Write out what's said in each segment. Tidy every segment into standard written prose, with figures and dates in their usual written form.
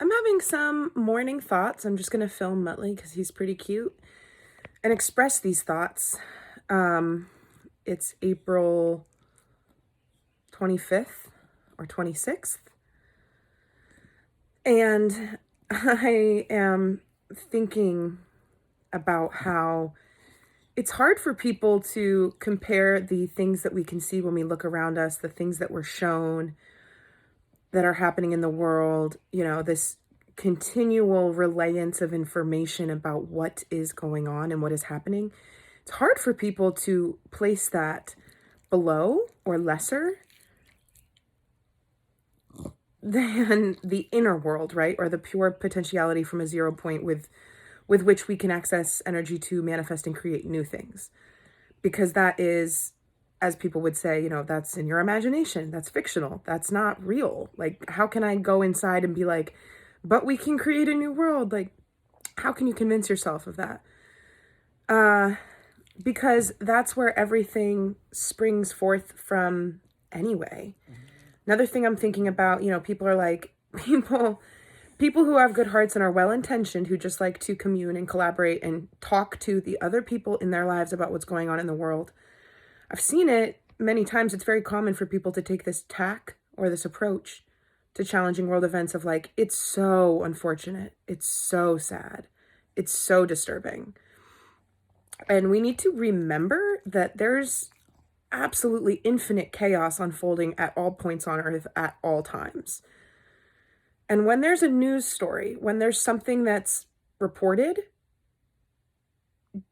I'm having some morning thoughts. I'm just going to film Muttley because he's pretty cute and express these thoughts. Um, it's April 25th or 26th. And I am thinking about how it's hard for people to compare the things that we can see when we look around us, the things that we're shown that are happening in the world, this continual relayance of information about what is going on and what is happening. It's hard for people to place that below or lesser than the inner world, right? Or the pure potentiality from a 0 point with which we can access energy to manifest and create new things. Because that is, as people would say, that's in your imagination. That's fictional. That's not real. Like, how can I go inside and be like, but we can create a new world? Like, how can you convince yourself of that? Because that's where everything springs forth from anyway. Another thing I'm thinking about, people are like, people who have good hearts and are well-intentioned, who just like to commune and collaborate and talk to the other people in their lives about what's going on in the world. I've seen it many times. It's very common for people to take this tack or this approach to challenging world events of like, it's so unfortunate. It's so sad. It's so disturbing. And we need to remember that there's absolutely infinite chaos unfolding at all points on Earth at all times. And when there's a news story, when there's something that's reported,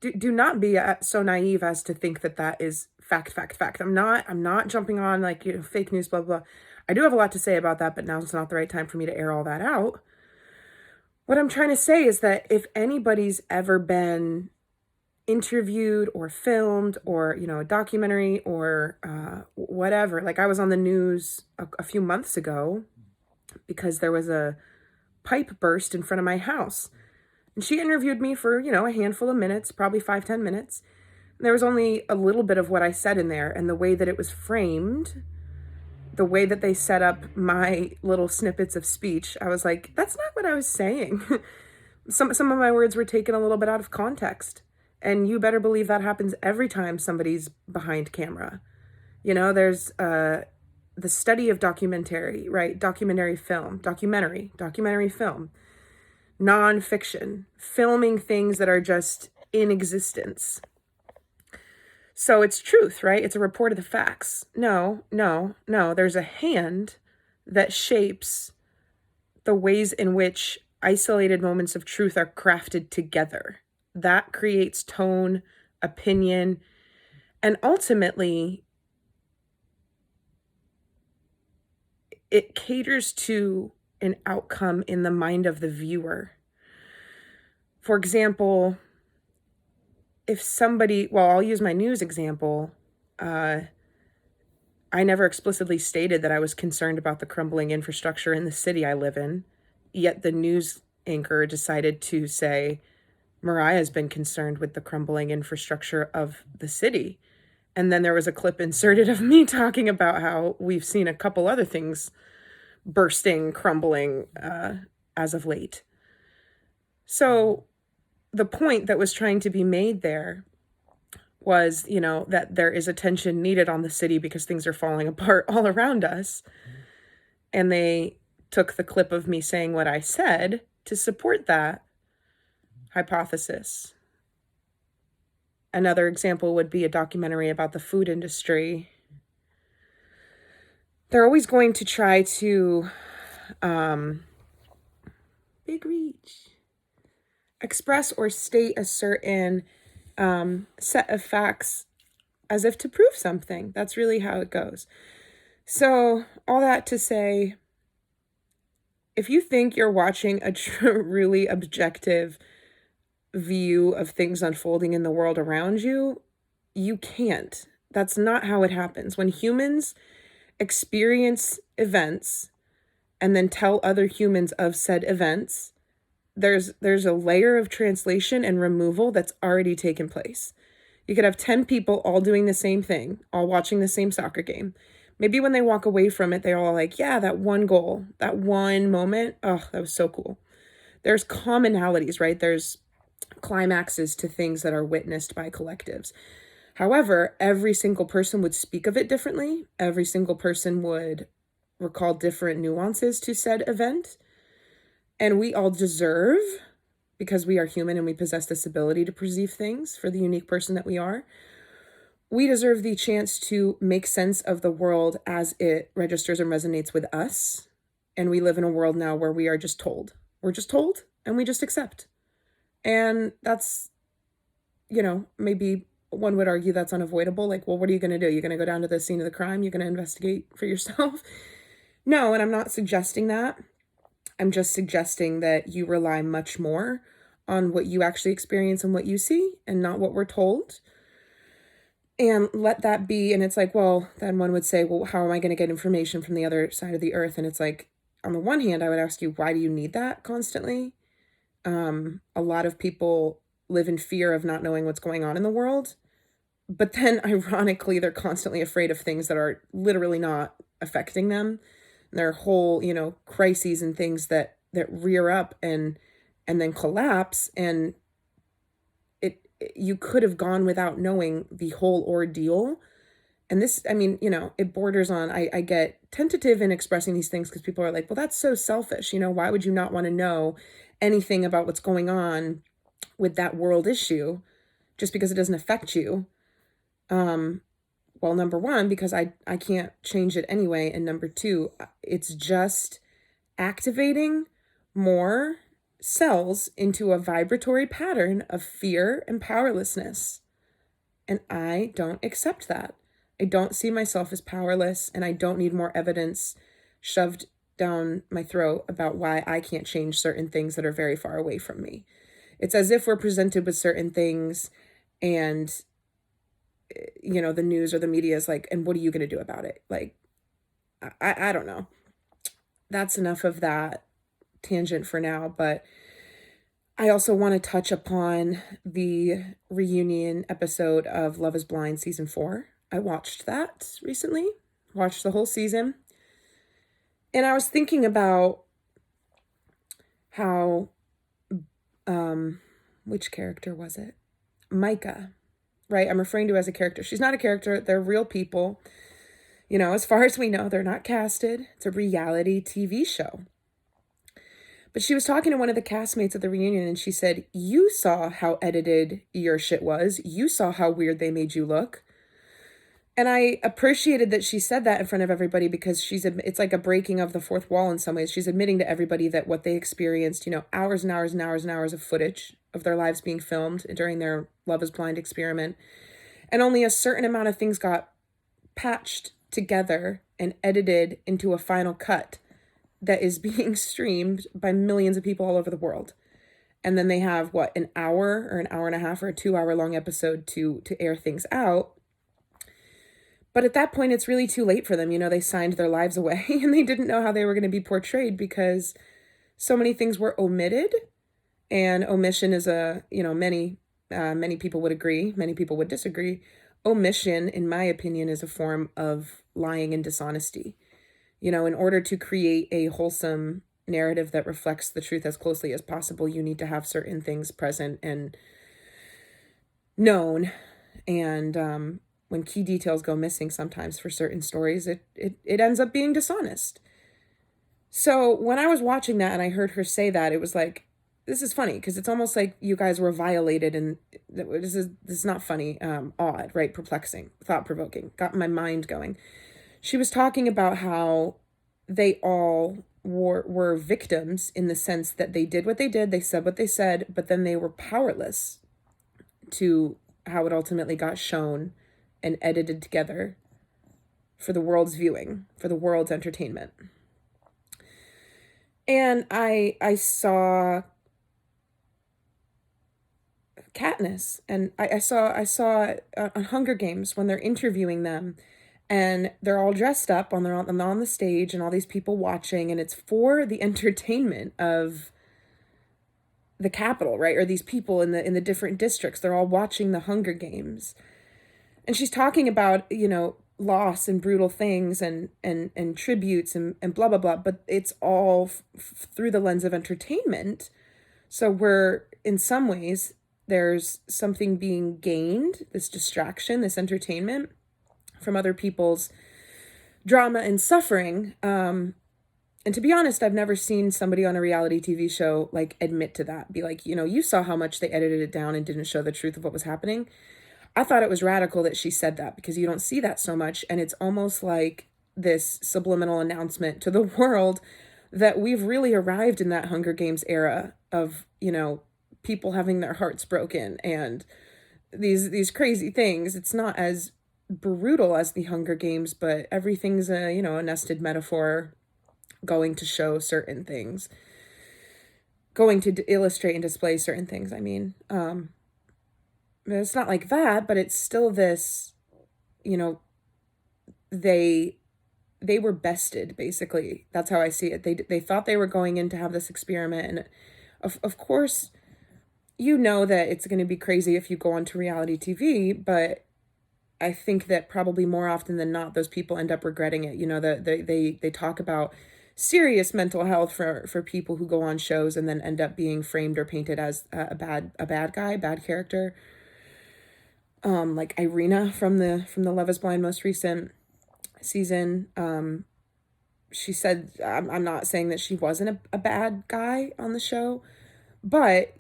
do not be so naive as to think that that is fact. I'm not jumping on like, fake news, blah, blah. I do have a lot to say about that, but now's not the right time for me to air all that out. What I'm trying to say is that if anybody's ever been interviewed or filmed or, a documentary or whatever, like I was on the news a few months ago because there was a pipe burst in front of my house. And she interviewed me for, a handful of minutes, probably 5-10 minutes. And there was only a little bit of what I said in there, and the way that it was framed, the way that they set up my little snippets of speech, I was like, that's not what I was saying. Some of my words were taken a little bit out of context. And you better believe that happens every time somebody's behind camera. There's the study of documentary, right? Documentary film, nonfiction, filming things that are just in existence. So it's truth, right? It's a report of the facts. No. There's a hand that shapes the ways in which isolated moments of truth are crafted together. That creates tone, opinion, and ultimately it caters to an outcome in the mind of the viewer. For example, if somebody, I'll use my news example. I never explicitly stated that I was concerned about the crumbling infrastructure in the city I live in, yet the news anchor decided to say, Mariah's been concerned with the crumbling infrastructure of the city. And then there was a clip inserted of me talking about how we've seen a couple other things bursting, crumbling as of late. So the point that was trying to be made there was, that there is attention needed on the city because things are falling apart all around us. And they took the clip of me saying what I said to support that hypothesis. Another example would be a documentary about the food industry. They're always going to try to, big reach, express or state a certain set of facts as if to prove something. That's really how it goes. So all that to say, if you think you're watching a really objective view of things unfolding in the world around you, you can't. That's not how it happens. When humans experience events and then tell other humans of said events, there's a layer of translation and removal that's already taken place. You could have 10 people all doing the same thing, all watching the same soccer game. Maybe when they walk away from it, they're all like, yeah, that one goal, that one moment, oh, that was so cool. There's commonalities, right? There's climaxes to things that are witnessed by collectives. However, every single person would speak of it differently. Every single person would recall different nuances to said event. And we all deserve, because we are human and we possess this ability to perceive things for the unique person that we are, we deserve the chance to make sense of the world as it registers and resonates with us. And we live in a world now where we are just told. We're just told and we just accept. And that's, maybe one would argue that's unavoidable. Like, well, what are you going to do? You're going to go down to the scene of the crime? You're going to investigate for yourself? No, and I'm not suggesting that. I'm just suggesting that you rely much more on what you actually experience and what you see and not what we're told. And let that be. And it's like, well, then one would say, well, how am I going to get information from the other side of the earth? And it's like, on the one hand, I would ask you, why do you need that constantly? A lot of people live in fear of not knowing what's going on in the world. But then ironically, they're constantly afraid of things that are literally not affecting them. And there are whole, crises and things that rear up and then collapse. And you could have gone without knowing the whole ordeal. And this, it borders on, I get tentative in expressing these things because people are like, well, that's so selfish. Why would you not want to know anything about what's going on with that world issue just because it doesn't affect you? Well, number one, because I can't change it anyway. And number two, it's just activating more cells into a vibratory pattern of fear and powerlessness. And I don't accept that. I don't see myself as powerless, and I don't need more evidence shoved down my throat about why I can't change certain things that are very far away from me. It's as if we're presented with certain things and, the news or the media is like, and what are you going to do about it? Like, I don't know. That's enough of that tangent for now, but I also want to touch upon the reunion episode of Love is Blind season 4. I watched that recently, watched the whole season. And I was thinking about how, which character was it? Micah, right? I'm referring to as a character. She's not a character. They're real people. As far as we know, they're not casted. It's a reality TV show. But she was talking to one of the castmates at the reunion and she said, you saw how edited your shit was. You saw how weird they made you look. And I appreciated that she said that in front of everybody because it's like a breaking of the fourth wall in some ways. She's admitting to everybody that what they experienced, hours and hours and hours and hours of footage of their lives being filmed during their Love is Blind experiment. And only a certain amount of things got patched together and edited into a final cut that is being streamed by millions of people all over the world. And then they have an hour or an hour and a half or a 2-hour long episode to air things out. But at that point, it's really too late for them. They signed their lives away and they didn't know how they were going to be portrayed because so many things were omitted. And omission is many people would agree, many people would disagree. Omission, in my opinion, is a form of lying and dishonesty. In order to create a wholesome narrative that reflects the truth as closely as possible, you need to have certain things present and known. And when key details go missing sometimes for certain stories, it ends up being dishonest. So when I was watching that and I heard her say that, it was like, this is funny because it's almost like you guys were violated, and this is not funny, odd, right? Perplexing, thought-provoking, got my mind going. She was talking about how they all were victims in the sense that they did what they did, they said what they said, but then they were powerless to how it ultimately got shown and edited together for the world's viewing, for the world's entertainment. And I saw Katniss, and I saw on Hunger Games when they're interviewing them, and they're all dressed up they're on the stage and all these people watching, and it's for the entertainment of the Capitol, right? Or these people in the different districts, they're all watching the Hunger Games. And she's talking about, loss and brutal things and tributes and blah blah blah, but it's all through the lens of entertainment. So we're, in some ways, there's something being gained, this distraction, this entertainment from other people's drama and suffering. And to be honest, I've never seen somebody on a reality TV show like admit to that, be like, you saw how much they edited it down and didn't show the truth of what was happening. I thought it was radical that she said that, because you don't see that so much. And it's almost like this subliminal announcement to the world that we've really arrived in that Hunger Games era of, people having their hearts broken and these crazy things. It's not as brutal as the Hunger Games, but everything's a nested metaphor going to show certain things, going to illustrate and display certain things. I mean, it's not like that, but it's still this, they were bested, basically. That's how I see it. They thought they were going in to have this experiment, and of course, that it's going to be crazy if you go onto reality TV, but I think that probably more often than not, those people end up regretting it. That they talk about serious mental health for people who go on shows and then end up being framed or painted as a bad guy, bad character. Like Irina from the Love Is Blind most recent season. She said, I'm not saying that she wasn't a bad guy on the show, but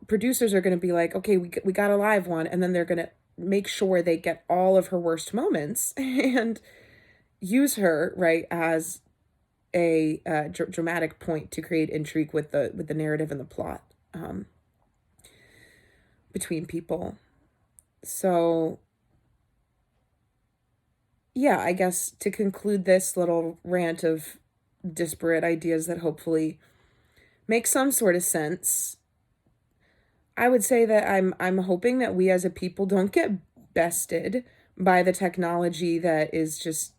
producers are going to be like, okay, we got a live one, and then they're going to make sure they get all of her worst moments and use her, right, as a dramatic point to create intrigue with the narrative and the plot between people. So yeah, I guess to conclude this little rant of disparate ideas that hopefully make some sort of sense, I would say that I'm hoping that we as a people don't get bested by the technology that is just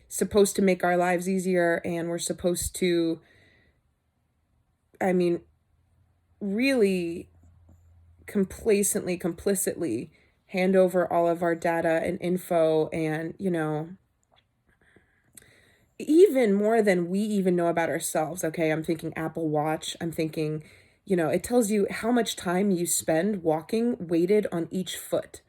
supposed to make our lives easier, and we're supposed to, really complicitly hand over all of our data and info, and even more than we even know about ourselves. Okay, I'm thinking Apple Watch. I'm thinking, it tells you how much time you spend walking weighted on each foot.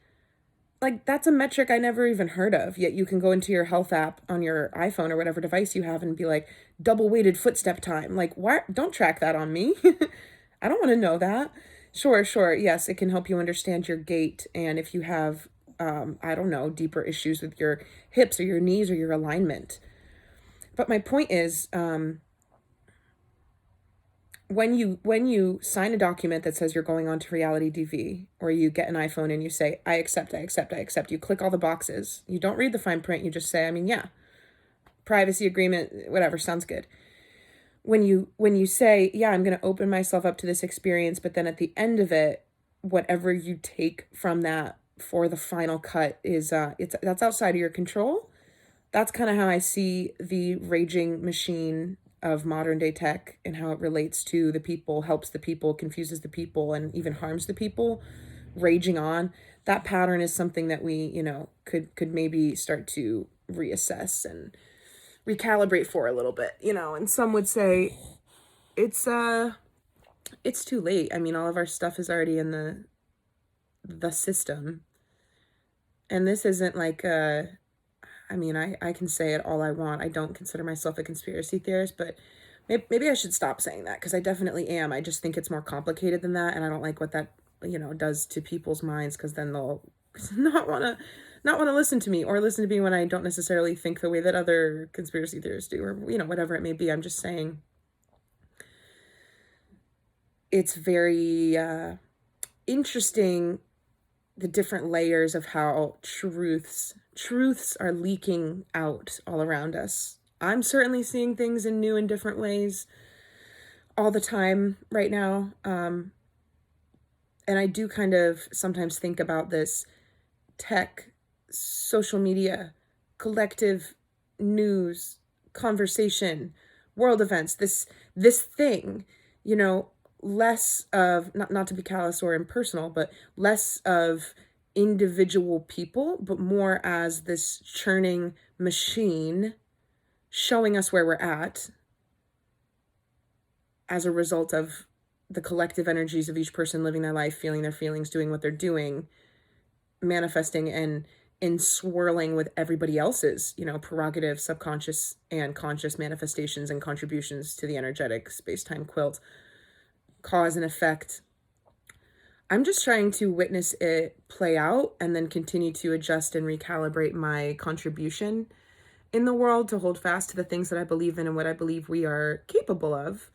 Like, that's a metric I never even heard of, yet you can go into your health app on your iPhone or whatever device you have and be like, double weighted footstep time. Like, why? Don't track that on me. I don't want to know that. Sure. Yes, it can help you understand your gait, and if you have, I don't know, deeper issues with your hips or your knees or your alignment. But my point is, when you sign a document that says you're going on to reality TV, or you get an iPhone and you say, I accept, you click all the boxes. You don't read the fine print. You just say, yeah, privacy agreement, whatever, sounds good. When you say, yeah, I'm going to open myself up to this experience, but then at the end of it, whatever you take from that for the final cut is, that's outside of your control. That's kind of how I see the raging machine of modern day tech, and how it relates to the people, helps the people, confuses the people, and even harms the people, raging on. That pattern is something that we, could maybe start to reassess and recalibrate for a little bit, and some would say it's too late. All of our stuff is already in the system, and this isn't like I can say it all I want. I don't consider myself a conspiracy theorist, but maybe I should stop saying that, because I definitely am. I just think it's more complicated than that, and I don't like what that does to people's minds, because then they'll not want to listen to me, or listen to me when I don't necessarily think the way that other conspiracy theorists do, or whatever it may be. I'm just saying it's very interesting, the different layers of how truths are leaking out all around us. I'm certainly seeing things in new and different ways all the time right now. And I do kind of sometimes think about this tech, social media, collective news, conversation, world events, this thing, less of, not to be callous or impersonal, but less of individual people, but more as this churning machine showing us where we're at as a result of the collective energies of each person living their life, feeling their feelings, doing what they're doing, manifesting and in swirling with everybody else's, prerogative, subconscious and conscious manifestations and contributions to the energetic space-time quilt, cause and effect. I'm just trying to witness it play out and then continue to adjust and recalibrate my contribution in the world to hold fast to the things that I believe in and what I believe we are capable of.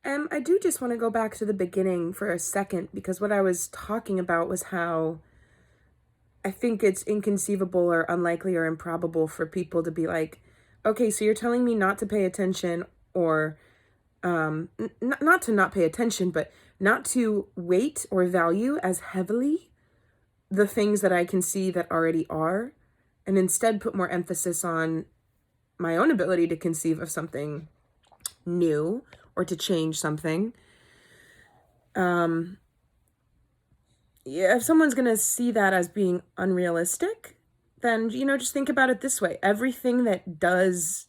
And I do just want to go back to the beginning for a second, because what I was talking about was how I think it's inconceivable or unlikely or improbable for people to be like, okay, so you're telling me not to pay attention, or not to not pay attention, but not to weight or value as heavily the things that I can see that already are, and instead put more emphasis on my own ability to conceive of something new or to change something. If someone's going to see that as being unrealistic, then, just think about it this way. Everything that does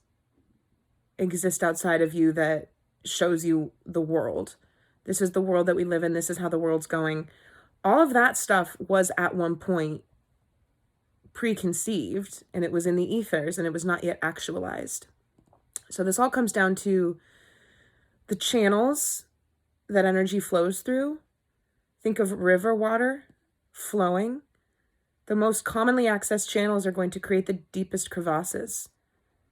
exist outside of you that shows you the world, this is the world that we live in, this is how the world's going, all of that stuff was at one point preconceived, and it was in the ethers, and it was not yet actualized. So this all comes down to the channels that energy flows through. Think of river water flowing. The most commonly accessed channels are going to create the deepest crevasses.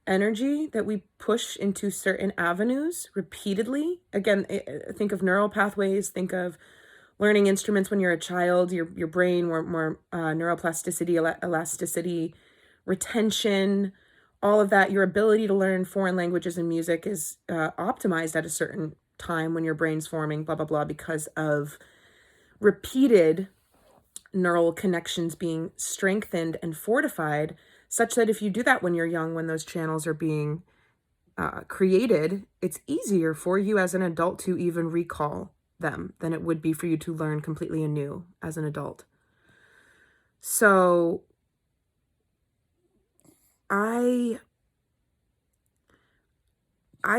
Energy that we push into certain avenues repeatedly. Again, think of neural pathways. Think of learning instruments when you're a child. Your brain, more neuroplasticity, elasticity, retention, all of that. Your ability to learn foreign languages and music is optimized at a certain time when your brain's forming, blah, blah, blah, because of repeated neural connections being strengthened and fortified, such that if you do that when you're young, when those channels are being created, it's easier for you as an adult to even recall them than it would be for you to learn completely anew as an adult. So I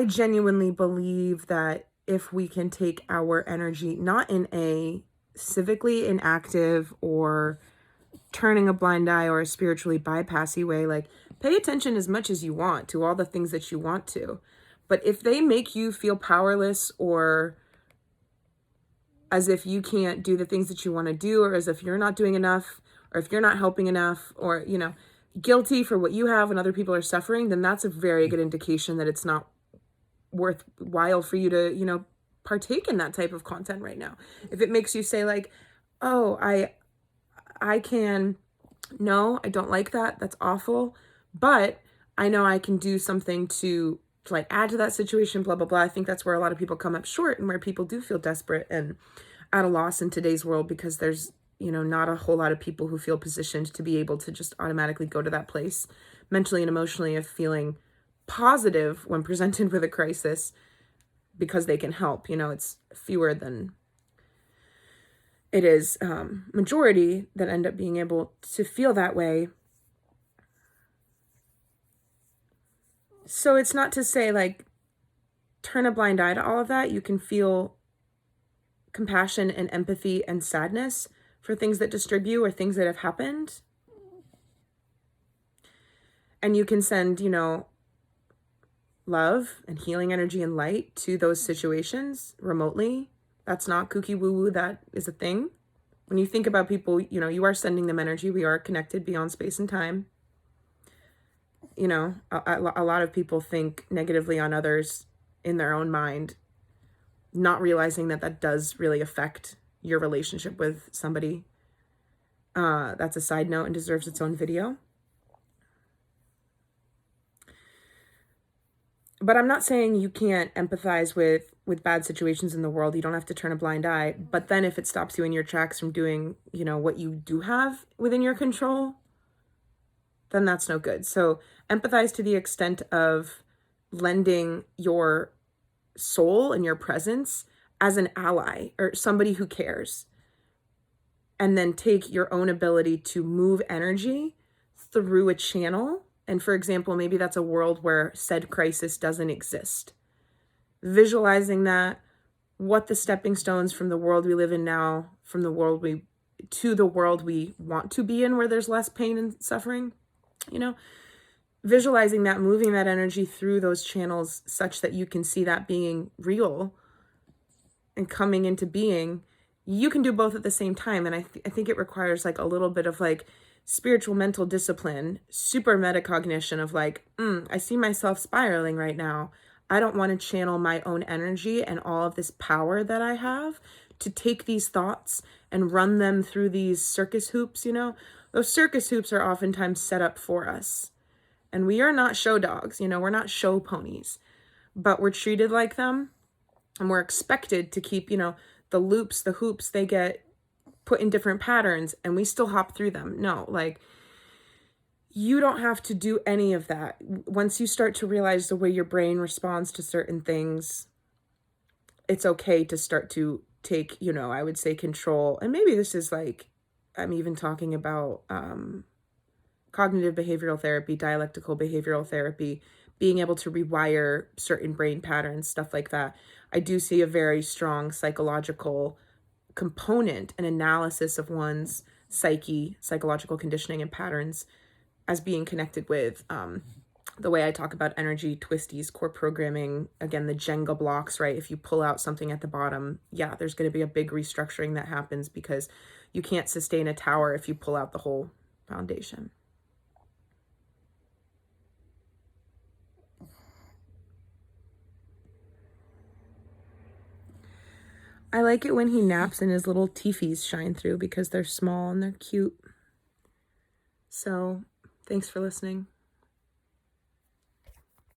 genuinely believe that if we can take our energy, not in a civically inactive or turning a blind eye or a spiritually bypassy way, like pay attention as much as you want to all the things that you want to, but if they make you feel powerless or as if you can't do the things that you want to do, or as if you're not doing enough, or if you're not helping enough, or guilty for what you have when other people are suffering, then that's a very good indication that it's not worthwhile for you to partake in that type of content right now. If it makes you say like, oh, I can, no, I don't like that, that's awful, but I know I can do something to like add to that situation, blah, blah, blah. I think that's where a lot of people come up short, and where people do feel desperate and at a loss in today's world, because there's not a whole lot of people who feel positioned to be able to just automatically go to that place mentally and emotionally of feeling positive when presented with a crisis, because they can help. It's fewer than it is majority that end up being able to feel that way. So it's not to say like turn a blind eye to all of that. You can feel compassion and empathy and sadness for things that disturb you or things that have happened. And you can send, love and healing energy and light to those situations remotely. That's not kooky woo-woo. That is a thing. When you think about people, you are sending them energy. We are connected beyond space and time. A lot of people think negatively on others in their own mind, not realizing that does really affect your relationship with somebody. That's a side note and deserves its own video. But I'm not saying you can't empathize with bad situations in the world. You don't have to turn a blind eye. But then if it stops you in your tracks from doing, what you do have within your control, then that's no good. So empathize to the extent of lending your soul and your presence as an ally or somebody who cares. and then take your own ability to move energy through a channel. And for example, maybe that's a world where said crisis doesn't exist. Visualizing that, what the stepping stones from the world we live in now, from the world to the world we want to be in, where there's less pain and suffering, visualizing that, moving that energy through those channels such that you can see that being real and coming into being. You can do both at the same time. And I think it requires like a little bit of like spiritual mental discipline, super metacognition of like, I see myself spiraling right now. I don't want to channel my own energy and all of this power that I have to take these thoughts and run them through these circus hoops. Those circus hoops are oftentimes set up for us. And we are not show dogs, we're not show ponies, but we're treated like them. And we're expected to keep, the loops, the hoops, they get put in different patterns and we still hop through them. No, like you don't have to do any of that. Once you start to realize the way your brain responds to certain things, it's okay to start to take, I would say control. And maybe this is like, I'm even talking about cognitive behavioral therapy, dialectical behavioral therapy, being able to rewire certain brain patterns, stuff like that. I do see a very strong psychological component and analysis of one's psyche, psychological conditioning and patterns as being connected with the way I talk about energy, twisties, core programming, again, the Jenga blocks, right? If you pull out something at the bottom, there's going to be a big restructuring that happens because you can't sustain a tower if you pull out the whole foundation. I like it when he naps and his little teefies shine through because they're small and they're cute. So, thanks for listening.